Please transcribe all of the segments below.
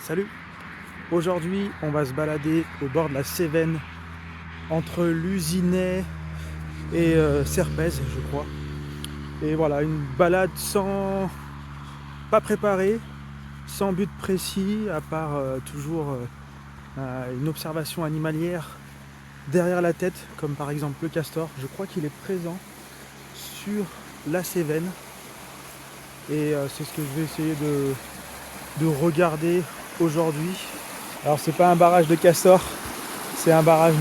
Salut! Aujourd'hui, on va se balader au bord de la Cévennes, entre Luzinay et Serpez, je crois. Et voilà, une balade pas préparée, sans but précis, à part toujours une observation animalière derrière la tête, comme par exemple le castor. Je crois qu'il est présent sur la Cévennes. Et c'est ce que je vais essayer de regarder aujourd'hui. Alors c'est pas un barrage de castor, c'est un barrage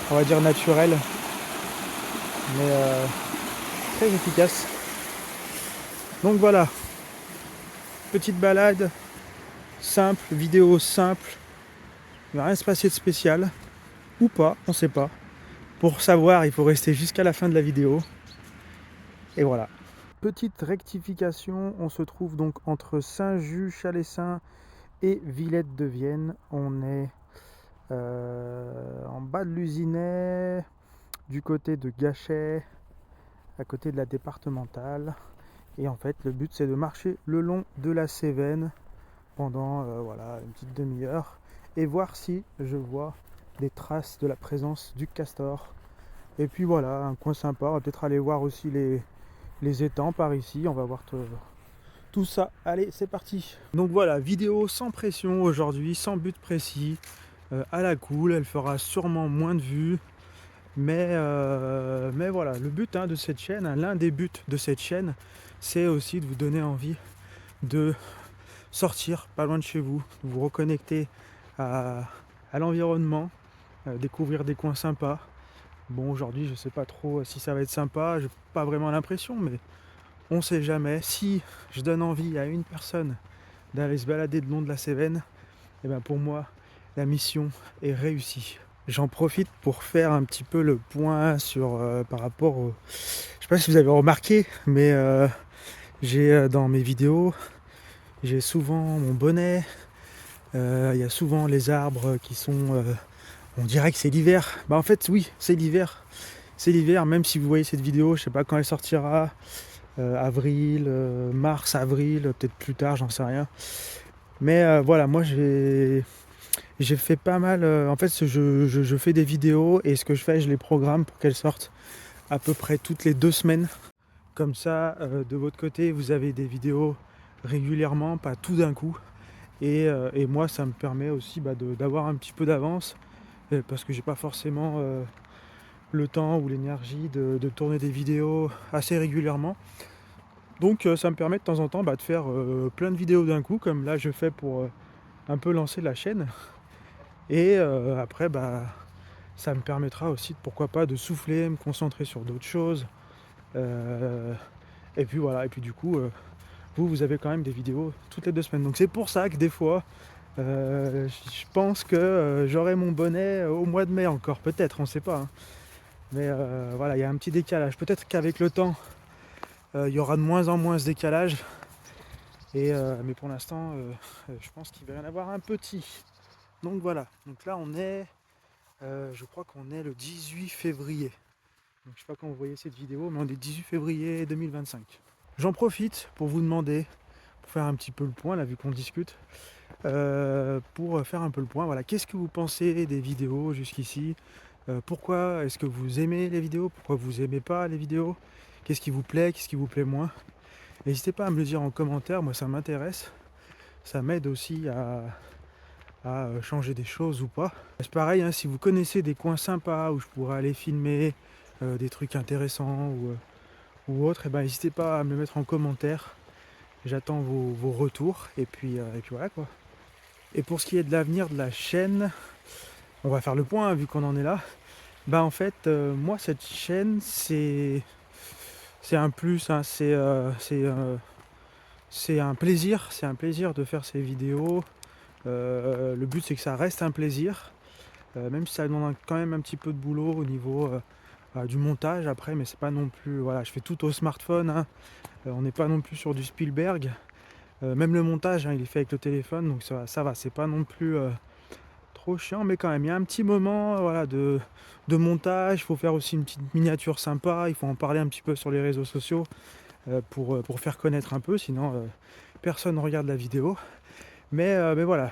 on va dire naturel, mais très efficace. Donc voilà, petite balade simple, vidéo simple, il ne va rien se passer de spécial, ou pas, on sait pas. Pour savoir, il faut rester jusqu'à la fin de la vidéo. Et voilà. Petite rectification, on se trouve donc entre Saint-Just, Chalessin et Villette de Vienne. On est en bas de Luzinay, du côté de Gachet, à côté de la départementale. Et en fait, le but c'est de marcher le long de la Cévennes pendant voilà, une petite demi-heure et voir si je vois des traces de la présence du castor. Et puis voilà, un coin sympa, on va peut-être aller voir aussi les étangs par ici, on va voir tout ça. Allez, c'est parti. Donc voilà, vidéo sans pression aujourd'hui, sans but précis, à la cool, elle fera sûrement moins de vues. Mais voilà, le but de cette chaîne, l'un des buts de cette chaîne, c'est aussi de vous donner envie de sortir pas loin de chez vous, de vous reconnecter à l'environnement, découvrir des coins sympas. Bon, aujourd'hui, je sais pas trop si ça va être sympa, j'ai pas vraiment l'impression, mais on sait jamais. Si je donne envie à une personne d'aller se balader le long de la Cévennes, et ben pour moi, la mission est réussie. J'en profite pour faire un petit peu le point sur par rapport au... Je sais pas si vous avez remarqué, mais j'ai dans mes vidéos, j'ai souvent mon bonnet. Il y a souvent les arbres qui sont... on dirait que c'est l'hiver. Bah en fait oui, c'est l'hiver. C'est l'hiver, même si vous voyez cette vidéo, je sais pas quand elle sortira. Avril, mars, avril, peut-être plus tard, j'en sais rien. Mais voilà, moi j'ai fait pas mal. En fait, je fais des vidéos et ce que je fais, je les programme pour qu'elles sortent à peu près toutes les 2 semaines. Comme ça, de votre côté, vous avez des vidéos régulièrement, pas tout d'un coup. Et moi, ça me permet aussi d'avoir un petit peu d'avance parce que j'ai pas forcément le temps ou l'énergie de tourner des vidéos assez régulièrement. Donc ça me permet de temps en temps de faire plein de vidéos d'un coup, comme là je fais pour un peu lancer la chaîne. Et après, ça me permettra aussi, pourquoi pas, de souffler, me concentrer sur d'autres choses. Et puis voilà, et puis du coup, vous avez quand même des vidéos toutes les 2 semaines. Donc c'est pour ça que des fois, je pense que j'aurai mon bonnet au mois de mai encore, peut-être, on ne sait pas. Hein. Mais voilà, il y a un petit décalage. Peut-être qu'avec le temps, il y aura de moins en moins ce décalage. Mais pour l'instant, je pense qu'il va y en avoir un petit. Donc voilà, donc là on est, je crois qu'on est le 18 février. Donc, je sais pas quand vous voyez cette vidéo, mais on est 18 février 2025. J'en profite pour vous demander, pour faire un petit peu le point, là vu qu'on discute, pour faire un peu le point, voilà, qu'est-ce que vous pensez des vidéos jusqu'ici? Pourquoi est-ce que vous aimez les vidéos? Pourquoi vous aimez pas les vidéos? Qu'est-ce qui vous plaît? Qu'est-ce qui vous plaît moins? N'hésitez pas à me le dire en commentaire, moi ça m'intéresse. Ça m'aide aussi à changer des choses ou pas. C'est pareil, hein, si vous connaissez des coins sympas où je pourrais aller filmer des trucs intéressants ou autre, n'hésitez pas à me le mettre en commentaire. J'attends vos retours et puis voilà quoi. Et pour ce qui est de l'avenir de la chaîne, on va faire le point hein, vu qu'on en est là. En fait, moi cette chaîne c'est un plus, hein, c'est un plaisir de faire ces vidéos. Le but c'est que ça reste un plaisir, même si ça demande quand même un petit peu de boulot au niveau du montage après, mais c'est pas non plus, voilà, je fais tout au smartphone, hein. On n'est pas non plus sur du Spielberg, même le montage hein, il est fait avec le téléphone, donc ça va, c'est pas non plus trop chiant, mais quand même il y a un petit moment voilà, de montage, il faut faire aussi une petite miniature sympa, il faut en parler un petit peu sur les réseaux sociaux pour faire connaître un peu, sinon personne ne regarde la vidéo. Mais voilà,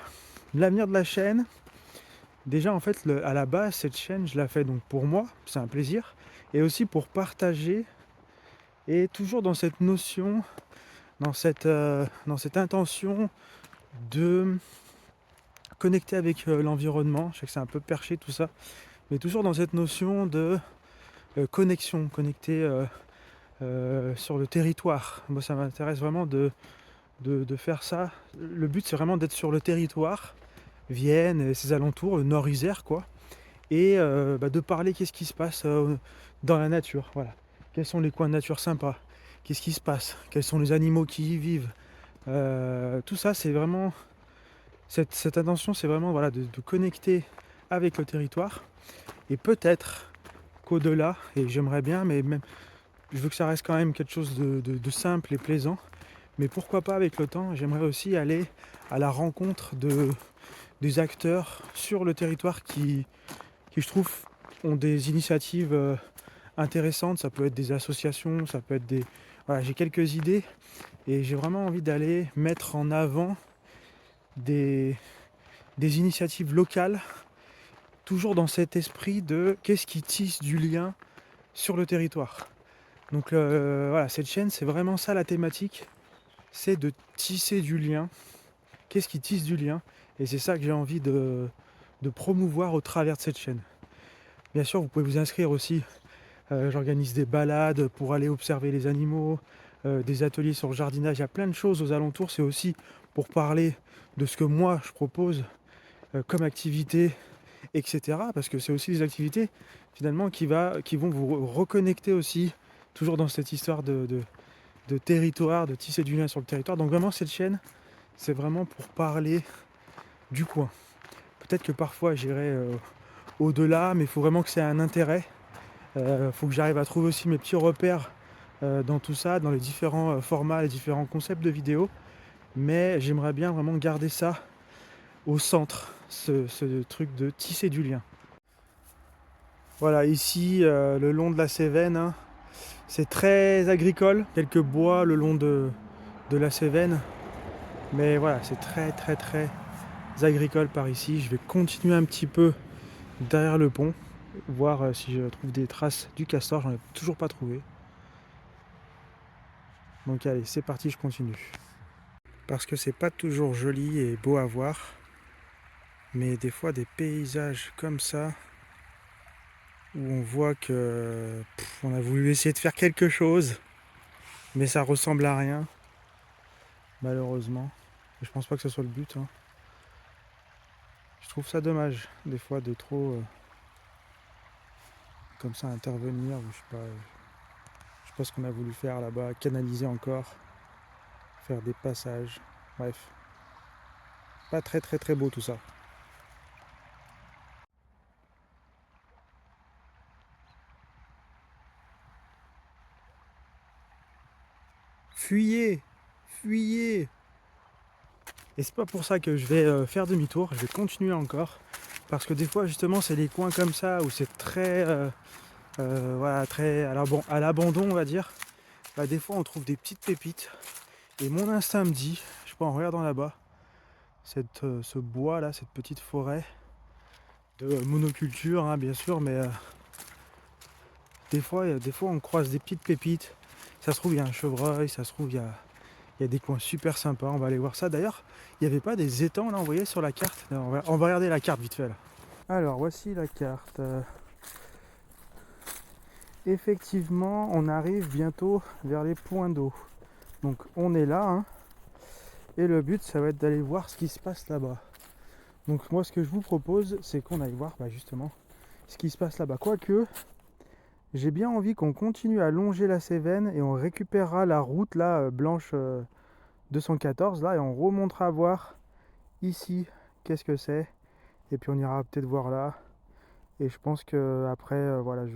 L'avenir de la chaîne, déjà en fait à la base cette chaîne je la fais donc pour moi, c'est un plaisir, et aussi pour partager, et toujours dans cette notion, dans cette intention de connecter avec l'environnement. Je sais que c'est un peu perché tout ça, mais toujours dans cette notion de connexion, connecter sur le territoire. Moi ça m'intéresse vraiment de faire ça. Le but c'est vraiment d'être sur le territoire, Vienne et ses alentours, le Nord-Isère quoi, et de parler qu'est-ce qui se passe dans la nature, voilà. Quels sont les coins de nature sympas, qu'est-ce qui se passe, quels sont les animaux qui y vivent. Tout ça c'est vraiment, cette intention c'est vraiment voilà, de connecter avec le territoire, et peut-être qu'au-delà, et j'aimerais bien, mais même je veux que ça reste quand même quelque chose de simple et plaisant, mais pourquoi pas avec le temps, j'aimerais aussi aller à la rencontre des acteurs sur le territoire qui je trouve ont des initiatives intéressantes. Ça peut être des associations, ça peut être des... Voilà, j'ai quelques idées et j'ai vraiment envie d'aller mettre en avant des initiatives locales, toujours dans cet esprit de qu'est-ce qui tisse du lien sur le territoire. Donc voilà, cette chaîne, c'est vraiment ça la thématique, c'est de tisser du lien. Qu'est-ce qui tisse du lien? Et c'est ça que j'ai envie de promouvoir au travers de cette chaîne. Bien sûr, vous pouvez vous inscrire aussi. J'organise des balades pour aller observer les animaux, des ateliers sur le jardinage. Il y a plein de choses aux alentours. C'est aussi pour parler de ce que moi je propose comme activité, etc. Parce que c'est aussi des activités finalement qui vont vous reconnecter aussi, toujours dans cette histoire de territoire, de tisser du lien sur le territoire. Donc vraiment cette chaîne, c'est vraiment pour parler du coin. Peut-être que parfois j'irai au-delà, mais il faut vraiment que c'est un intérêt. Faut que j'arrive à trouver aussi mes petits repères dans tout ça, dans les différents formats, les différents concepts de vidéos. Mais j'aimerais bien vraiment garder ça au centre, ce truc de tisser du lien. Voilà, ici, le long de la Cévennes, hein, c'est très agricole. Quelques bois le long de la Cévennes. Mais voilà, c'est très très très agricole par ici. Je vais continuer un petit peu derrière le pont, voir si je trouve des traces du castor. J'en ai toujours pas trouvé. Donc allez, c'est parti, je continue. Parce que c'est pas toujours joli et beau à voir, mais des fois des paysages comme ça, où on voit que on a voulu essayer de faire quelque chose, mais ça ressemble à rien, malheureusement. Et je pense pas que ce soit le but, hein. Je trouve ça dommage, des fois, de trop comme ça intervenir, ou je sais pas ce qu'on a voulu faire là-bas, canaliser encore, faire des passages, bref. Pas très très très beau tout ça. Fuyez! Fuyez! Et c'est pas pour ça que je vais faire demi-tour, je vais continuer encore. Parce que des fois justement c'est des coins comme ça où c'est très voilà, très à l'abandon on va dire. Bah, des fois on trouve des petites pépites. Et mon instinct me dit, je sais pas en regardant là-bas, ce bois là, cette petite forêt de monoculture hein, bien sûr, mais des fois on croise des petites pépites. Ça se trouve il y a un chevreuil, ça se trouve il y a des coins super sympas, on va aller voir ça. D'ailleurs, il n'y avait pas des étangs là, on voyait sur la carte. On va regarder la carte vite fait là. Alors, voici la carte. Effectivement, on arrive bientôt vers les points d'eau. Donc, on est là. Hein, et le but, ça va être d'aller voir ce qui se passe là-bas. Donc, moi, ce que je vous propose, c'est qu'on aille voir justement ce qui se passe là-bas. Quoique, j'ai bien envie qu'on continue à longer la Cévennes et on récupérera la route là, blanche 214 là, et on remontera voir ici qu'est-ce que c'est. Et puis on ira peut-être voir là. Et je pense que après voilà, je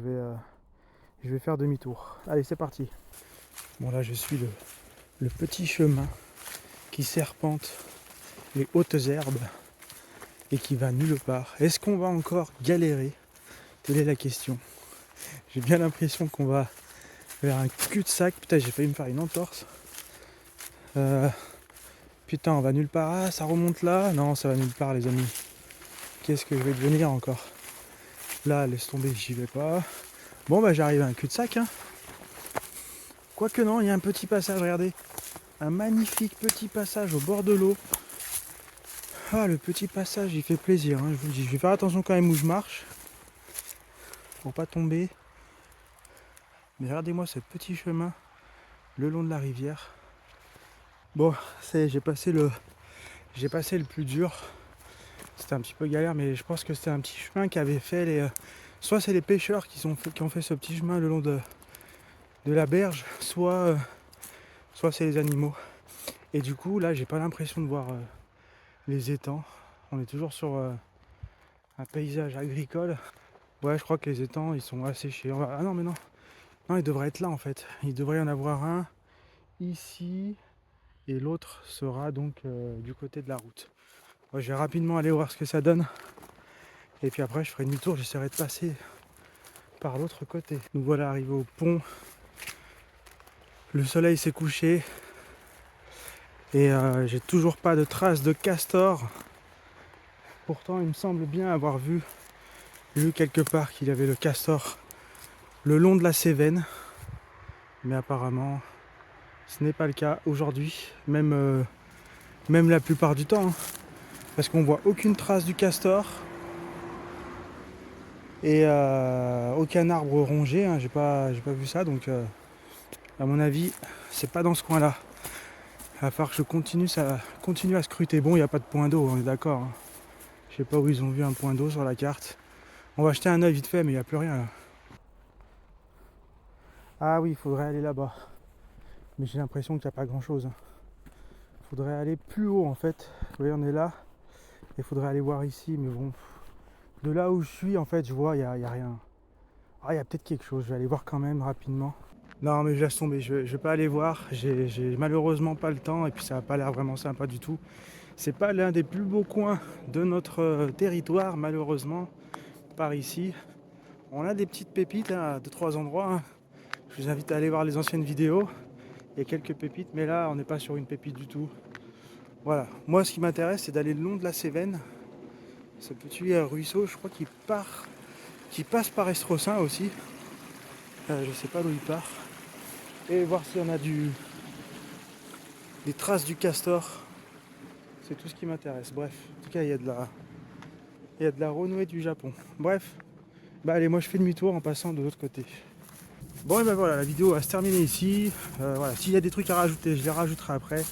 vais faire demi-tour. Allez, c'est parti. Bon là, je suis le petit chemin qui serpente les hautes herbes et qui va nulle part. Est-ce qu'on va encore galérer? Telle est la question. J'ai bien l'impression qu'on va vers un cul-de-sac. Putain, j'ai failli me faire une entorse. Puis Putain, on va nulle part. Ah, ça remonte là. Non, ça va nulle part, les amis. Qu'est-ce que je vais devenir encore? Là, laisse tomber, j'y vais pas. Bon, bah j'arrive à un cul-de-sac. Hein. Quoique non, il y a un petit passage, regardez. Un magnifique petit passage au bord de l'eau. Ah, le petit passage, il fait plaisir, hein, je vous le dis. Je vais faire attention quand même où je marche. Pour pas tomber. Mais regardez-moi ce petit chemin le long de la rivière. Bon, j'ai passé le plus dur. C'était un petit peu galère, mais je pense que c'était un petit chemin qui avait fait les. Soit c'est les pêcheurs qui ont fait ce petit chemin le long de la berge, soit c'est les animaux. Et du coup, là, j'ai pas l'impression de voir les étangs. On est toujours sur un paysage agricole. Ouais, je crois que les étangs, ils sont asséchés. Ah non, mais non. Non, il devrait être là en fait. Il devrait y en avoir un ici et l'autre sera donc du côté de la route. Moi, je vais rapidement aller voir ce que ça donne. Et puis après, je ferai demi-tour. J'essaierai de passer par l'autre côté. Nous voilà arrivés au pont. Le soleil s'est couché. Et j'ai toujours pas de traces de castor. Pourtant, il me semble bien avoir vu quelque part qu'il y avait le castor le long de la Cévenne. Mais apparemment, ce n'est pas le cas aujourd'hui. Même la plupart du temps. Hein, parce qu'on voit aucune trace du castor. Et aucun arbre rongé. Hein, j'ai pas vu ça. Donc, à mon avis, c'est pas dans ce coin-là. Il va falloir que je continue à scruter. Bon, il n'y a pas de point d'eau, on est d'accord. Hein. Je sais pas où ils ont vu un point d'eau sur la carte. On va jeter un œil vite fait, mais il n'y a plus rien là. Ah oui, il faudrait aller là-bas. Mais j'ai l'impression qu'il n'y a pas grand-chose. Il faudrait aller plus haut en fait. Vous voyez, on est là. Il faudrait aller voir ici, mais bon. De là où je suis, en fait, je vois, il n'y a rien. Ah, il y a peut-être quelque chose. Je vais aller voir quand même rapidement. Non, mais je laisse tomber. Je vais pas aller voir. J'ai malheureusement pas le temps. Et puis ça n'a pas l'air vraiment sympa du tout. C'est pas l'un des plus beaux coins de notre territoire, malheureusement, par ici. On a des petites pépites hein, à 2-3 endroits. Hein. Je vous invite à aller voir les anciennes vidéos. Il y a quelques pépites, mais là, on n'est pas sur une pépite du tout. Voilà. Moi, ce qui m'intéresse, c'est d'aller le long de la Cévenne. Ce petit ruisseau, je crois qu'il passe par Estrossin aussi. Je sais pas d'où il part. Et voir s'il y en a des traces du castor. C'est tout ce qui m'intéresse. Bref, en tout cas, il y a de la renouée du Japon. Bref, bah allez, moi je fais demi-tour en passant de l'autre côté. Bon, et ben voilà, la vidéo va se terminer ici. Voilà, s'il y a des trucs à rajouter, je les rajouterai après.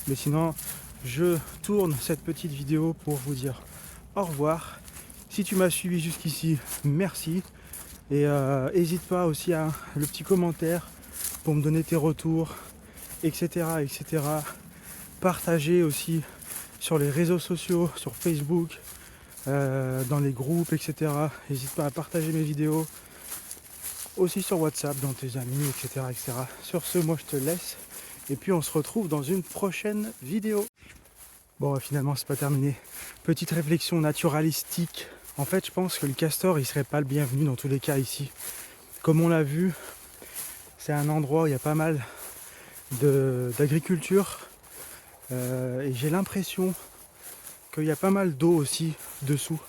Mais sinon, je tourne cette petite vidéo pour vous dire au revoir. Si tu m'as suivi jusqu'ici, merci. Et n'hésite pas aussi à le petit commentaire pour me donner tes retours, etc. etc. Partager aussi sur les réseaux sociaux, sur Facebook, dans les groupes, etc. N'hésite pas à partager mes vidéos. Aussi sur WhatsApp, dans tes amis, etc., etc. Sur ce, moi je te laisse. Et puis on se retrouve dans une prochaine vidéo. Bon, finalement c'est pas terminé. Petite réflexion naturalistique. En fait, je pense que le castor, il serait pas le bienvenu dans tous les cas ici. Comme on l'a vu, c'est un endroit où il y a pas mal d'agriculture. Et j'ai l'impression qu'il y a pas mal d'eau aussi dessous,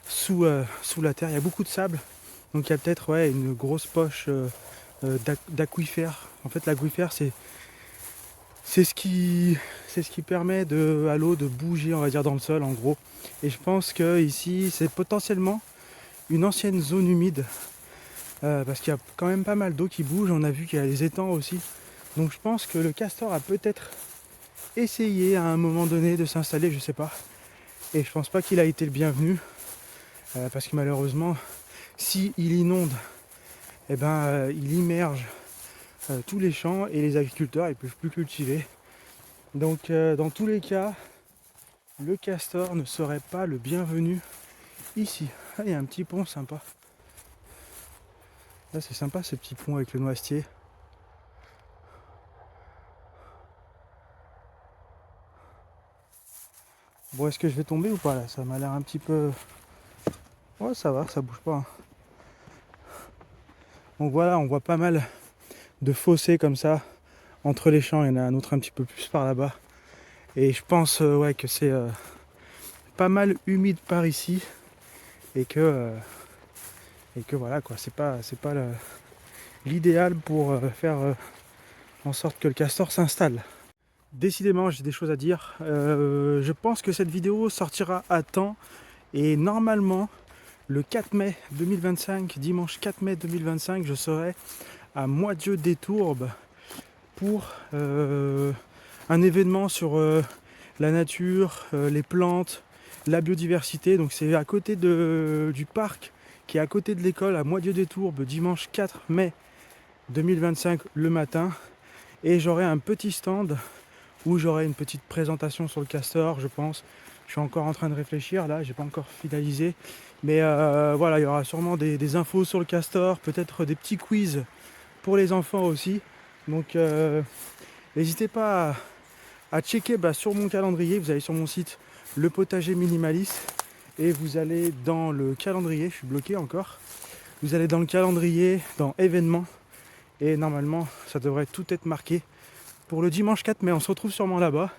sous la terre. Il y a beaucoup de sable. Donc il y a peut-être une grosse poche d'aquifère. En fait, l'aquifère, c'est ce qui permet à l'eau de bouger, on va dire, dans le sol, en gros. Et je pense que ici, c'est potentiellement une ancienne zone humide, parce qu'il y a quand même pas mal d'eau qui bouge. On a vu qu'il y a les étangs aussi. Donc je pense que le castor a peut-être essayé à un moment donné de s'installer, je sais pas. Et je pense pas qu'il a été le bienvenu, parce que malheureusement, si il inonde, il immerge tous les champs et les agriculteurs ne peuvent plus cultiver. Donc dans tous les cas, le castor ne serait pas le bienvenu ici. Ah, il y a un petit pont sympa. Là c'est sympa ce petit pont avec le noisetier. Bon, est-ce que je vais tomber ou pas là? Ça m'a l'air un petit peu... Ouais, ça va, ça bouge pas. Hein. Donc voilà, on voit pas mal de fossés comme ça entre les champs. Il y en a un autre un petit peu plus par là-bas. Et je pense ouais, que c'est pas mal humide par ici et que voilà quoi, c'est pas l'idéal pour faire en sorte que le castor s'installe. Décidément, j'ai des choses à dire. Je pense que cette vidéo sortira à temps et normalement, le 4 mai 2025, dimanche 4 mai 2025, je serai à Moitié-des-Tourbes pour un événement sur la nature, les plantes, la biodiversité. Donc c'est à côté du parc qui est à côté de l'école à Moitié-des-Tourbes, dimanche 4 mai 2025 le matin. Et j'aurai un petit stand où j'aurai une petite présentation sur le castor, je pense. Je suis encore en train de réfléchir là, j'ai pas encore finalisé. Mais voilà, il y aura sûrement des infos sur le castor, peut-être des petits quiz pour les enfants aussi. Donc n'hésitez pas à checker sur mon calendrier. Vous allez sur mon site Le Potager Minimaliste et vous allez dans le calendrier, je suis bloqué encore. Vous allez dans le calendrier, dans événements et normalement ça devrait tout être marqué pour le dimanche 4 mai. On se retrouve sûrement là-bas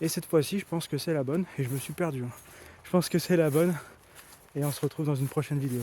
et cette fois-ci je pense que c'est la bonne et je me suis perdu. Je pense que c'est la bonne et on se retrouve dans une prochaine vidéo.